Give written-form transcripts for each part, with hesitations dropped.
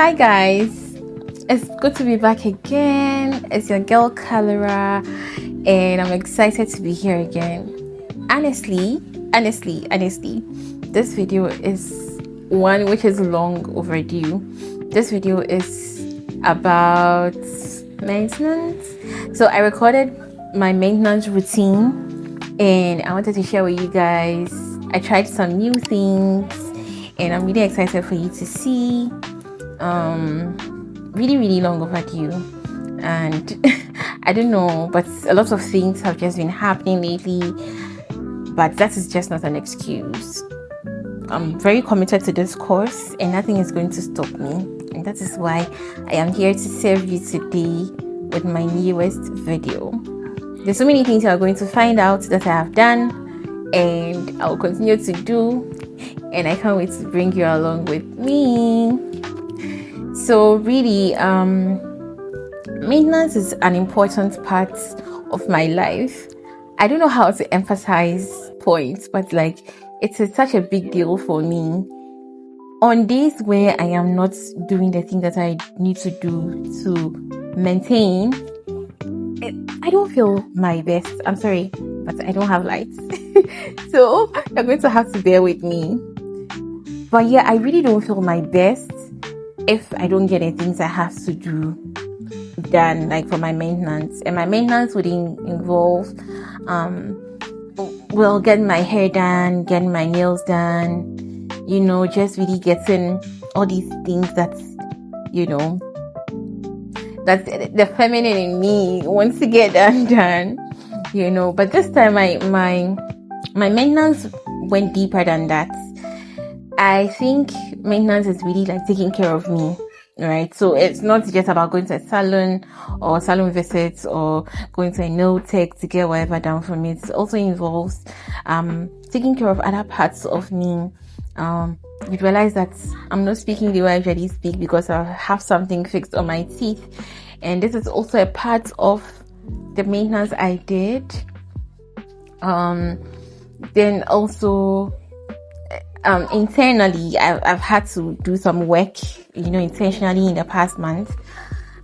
Hi guys, it's good to be back again. It's your girl Calera, and I'm excited to be here again. Honestly, this video is one which is long overdue. This video is about maintenance. So I recorded my maintenance routine and I wanted to share with you guys. I tried some new things and I'm really excited for you to see. Really long overdue, and I don't know, but a lot of things have just been happening lately, but that is just not an excuse. I'm very committed to this course and nothing is going to stop me, and that is why I am here to serve you today with my newest video. There's so many things you are going to find out that I have done and I'll continue to do, and I can't wait to bring you along with me. So really, maintenance is an important part of my life. I don't know how to emphasize points, but it's such a big deal for me. On days where I am not doing the thing that I need to do to maintain, I don't feel my best. I'm sorry, but I don't have lights. So you're going to have to bear with me. But yeah, I really don't feel my best if I don't get the things I have to do done, for my maintenance. And my maintenance would involve getting my hair done, getting my nails done, just really getting all these things that the feminine in me wants to get done. But this time my maintenance went deeper than that. I think maintenance is really taking care of me, right? So it's not just about going to a salon or salon visits or going to a nail tech to get whatever done for me. It also involves taking care of other parts of me. You realize that I'm not speaking the way I usually speak because I have something fixed on my teeth, and this is also a part of the maintenance I did. Then also internally, I've had to do some work, intentionally in the past month,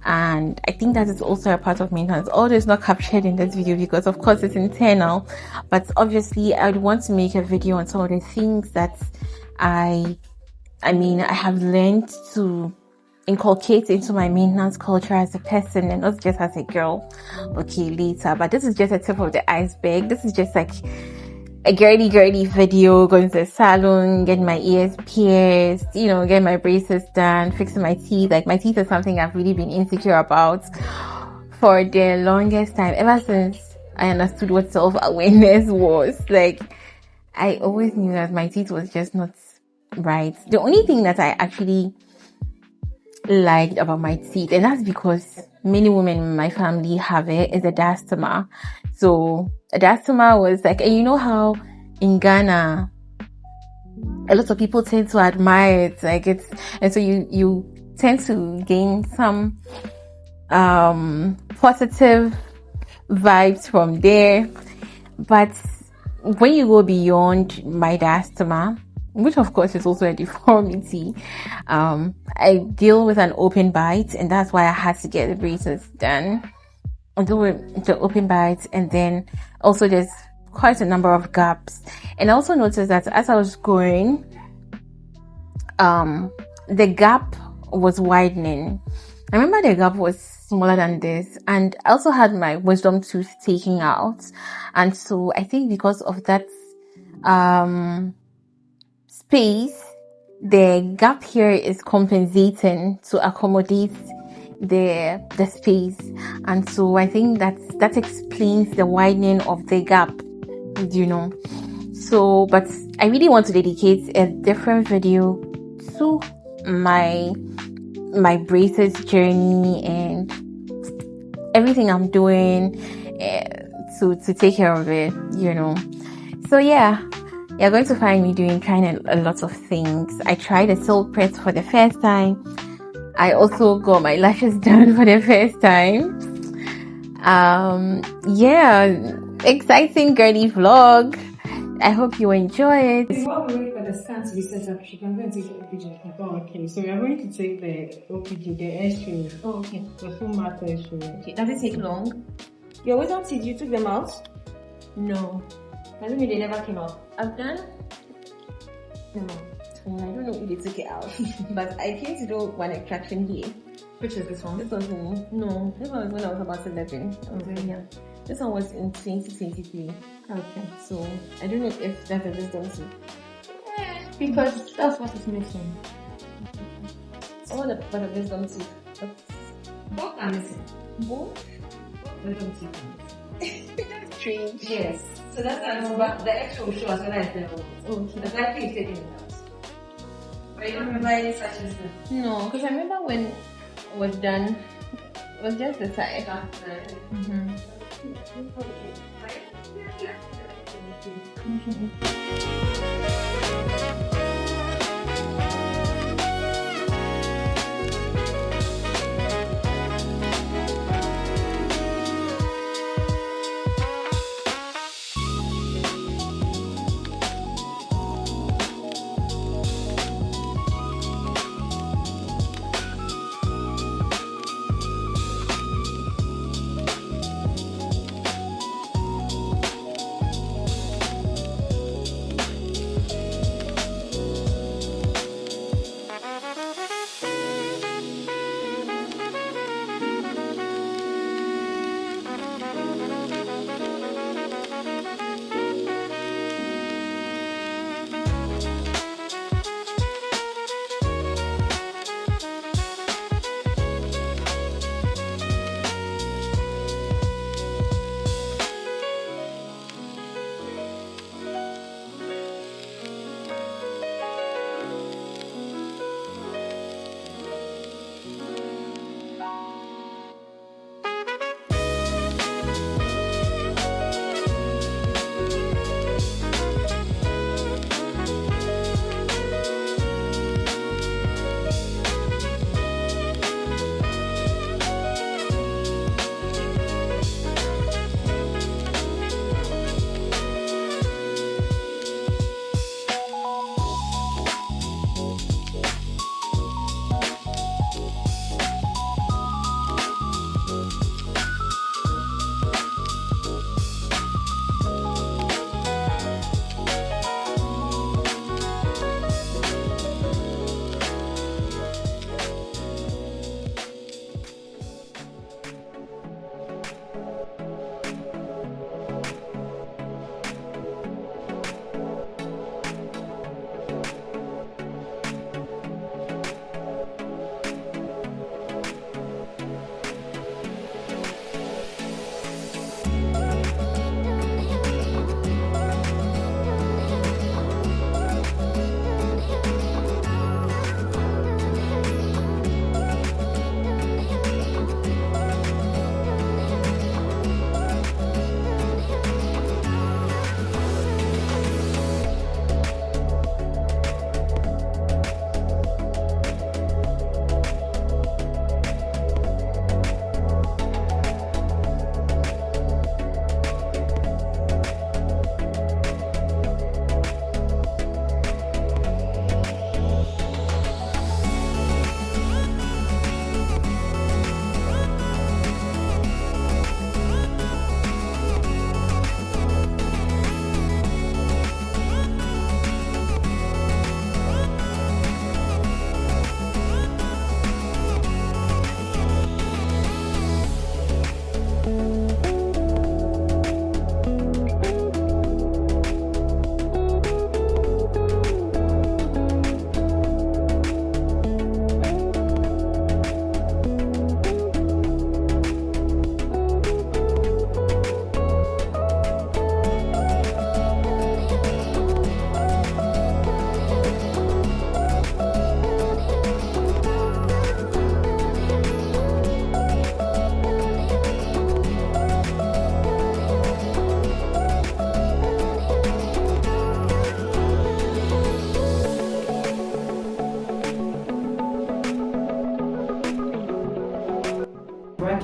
and I think that is also a part of maintenance. Although it's not captured in this video because, of course, it's internal, but obviously, I would want to make a video on some of the things that I have learned to inculcate into my maintenance culture as a person and not just as a girl. Okay, later, but this is just a tip of the iceberg. This is just a girly video, going to the salon, getting my ears pierced, getting my braces done, fixing my teeth. My teeth is something I've really been insecure about for the longest time, ever since I understood what self-awareness was. I always knew that my teeth was just not right. The only thing that I actually liked about my teeth, and that's because many women in my family have it, is a diastema. So a diastema was and you know how in Ghana a lot of people tend to admire it, and so you tend to gain some positive vibes from there. But when you go beyond my diastema, which of course is also a deformity, I deal with an open bite, and that's why I had to get the braces done. I deal with the open bite, and then also there's quite a number of gaps. And I also noticed that as I was growing, the gap was widening. I remember the gap was smaller than this, and I also had my wisdom tooth taken out. And so I think because of that space, the gap here is compensating to accommodate the space, and so I think that explains the widening of the gap, So, but I really want to dedicate a different video to my braces journey and everything I'm doing to take care of it, So yeah, you're going to find me trying a lot of things. I tried a silk press for the first time. I also got my lashes done for the first time. Exciting girly vlog. I hope you enjoy it. the scan to be set up, she can go and take the OPG. Oh, okay. So we are going to take the OPG, the X-ray. Oh, okay. The full mass X-ray. Okay. Does it take long? Your wisdom teeth, you took them out? No. Doesn't mean they never came out. I've done. No. I don't know if they took it out, but I came to do one extraction here. Which is this one? This was no, this one was when I was about 11. I was very young. This one was in 2023. Okay. So I don't know if that is wisdom too. Because that's what is missing. I want to put a wisdom tooth. Both are missing. Both? Wisdom teeth. That's strange. Yes. So that's but the X-ray will show us whether it's there or not. Okay. The black is taking it out. But you don't remember any such instance? No, because I remember when it was done, it was just the side.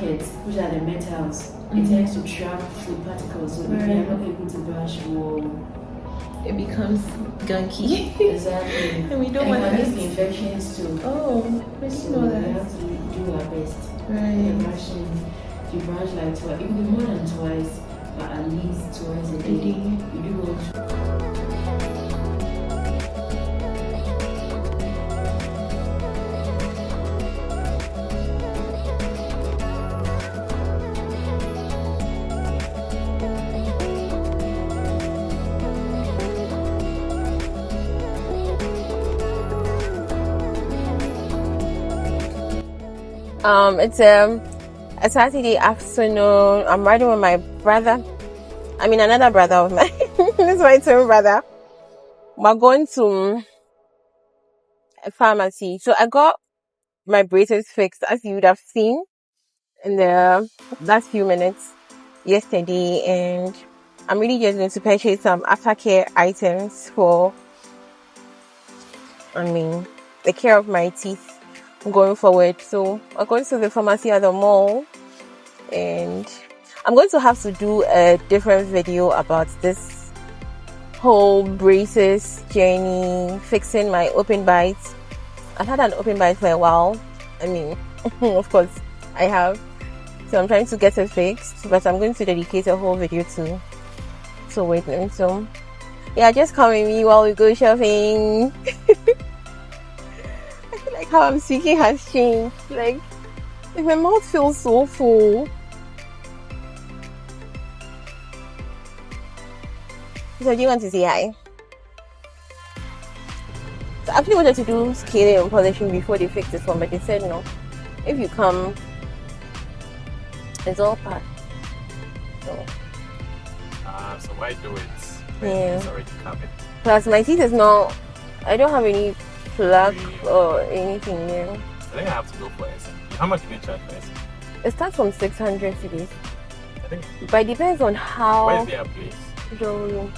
brackets, which are the metals, it tends to trap the particles, so if you are not able to brush, will it becomes gunky. Exactly. And we don't want that. And infections too. Oh, I didn't know that. We have to do our best. Right. Brushing, if you brush like twice, it could be more than twice, but at least twice a day. You do want to. It's a Saturday afternoon. I'm riding with my brother. I mean, another brother of mine. This is my twin brother. We're going to a pharmacy. So I got my braces fixed, as you would have seen in the last few minutes yesterday, and I'm really just going to purchase some aftercare items for, the care of my teeth going forward. So I'm going to the pharmacy at the mall, and I'm going to have to do a different video about this whole braces journey, fixing my open bites. I've had an open bite for a while. Of course I have, so I'm trying to get it fixed, but I'm going to dedicate a whole video to it. So yeah, just come with me while we go shopping. Like how I'm speaking has changed. Like my mouth feels so full. So do you want to say hi? So I actually wanted to do scaling and polishing before they fix this one, but they said no. If you come, it's all part. So why do it? Yeah. It's already covered. Plus my teeth is not. I don't have any plaque or anything new. I think I have to go for SMP. How much do they charge for SMP? It starts from 600 cedis. I think. But it depends on how. Where's their place? Don't know.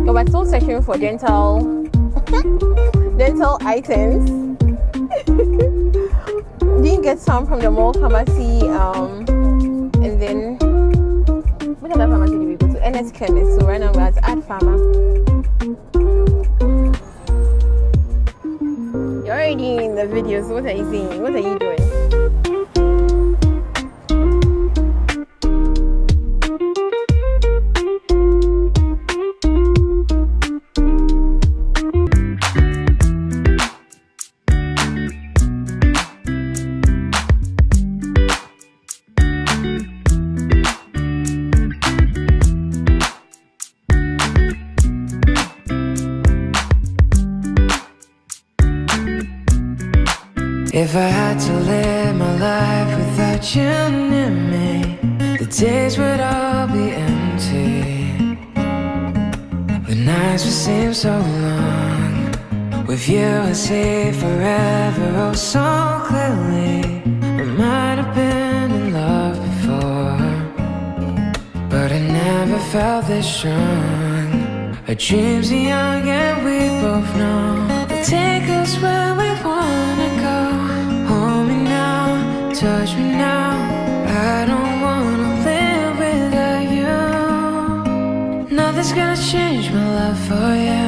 So we're still searching for dental items. Didn't get some from the mall pharmacy, and then what other pharmacy did we go to? NS Chemist. So right now we're at Ad Pharma. You're already in the video, so what are you saying? What are you doing? If I had to live my life without you near me, the days would all be empty. The nights would seem so long. With you I see forever oh so clearly. We might have been in love before, but I never felt this strong. Our dreams are young and we both know they'll take us where we wanna go. Hold me now, touch me now. I don't wanna live without you. Nothing's gonna change my love for you.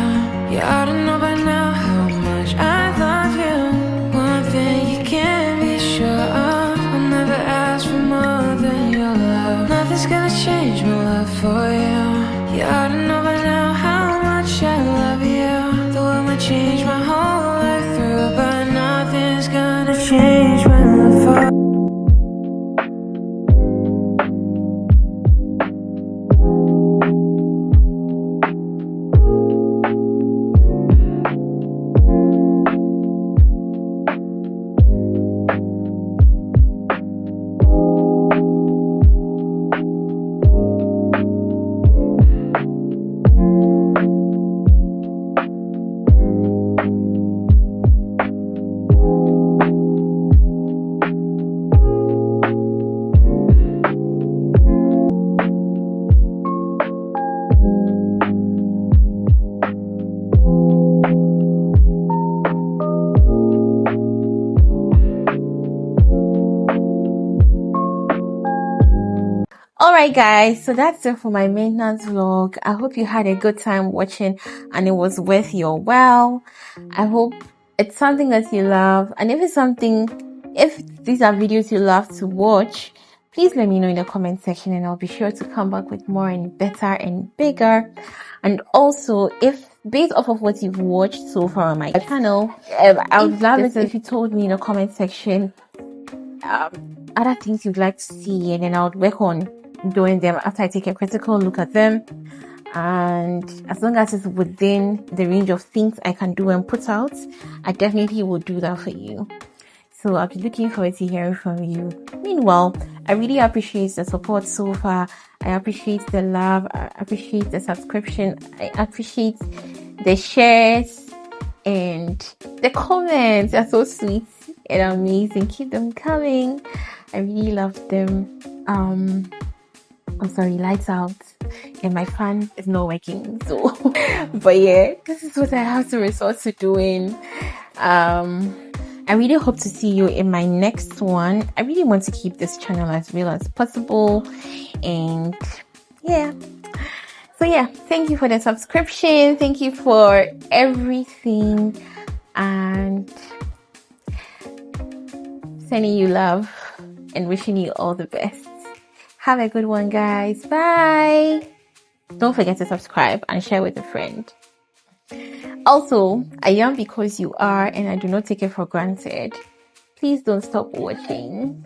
You ought to know by now how much I love you. One thing you can be sure of, I'll never ask for more than your love. Nothing's nothing's gonna change my love for you. You ought to know by now how much I love you. The world might change my whole life through, but nothing's gonna change my love for you. Alright guys, so that's it for my maintenance vlog. I hope you had a good time watching and it was worth your while. I hope it's something that you love, and if these are videos you love to watch, please let me know in the comment section and I'll be sure to come back with more and better and bigger. And also, if based off of what you've watched so far on my channel, I would love it if you told me in the comment section other things you'd like to see, and then I would work on doing them after I take a critical look at them. And as long as it's within the range of things I can do and put out, I definitely will do that for you. So I'll be looking forward to hearing from you. Meanwhile, I really appreciate the support so far. I appreciate the love. I appreciate the subscription. I appreciate the shares and the comments. They're so sweet and amazing. Keep them coming. I really love them. I'm sorry, lights out and my fan is not working, so but yeah, this is what I have to resort to doing. I really hope to see you in my next one. I really want to keep this channel as real as possible, and yeah, so yeah, thank you for the subscription, thank you for everything, and sending you love and wishing you all the best. Have a good one, guys. Bye. Don't forget to subscribe and share with a friend. Also, I am because you are, and I do not take it for granted. Please don't stop watching.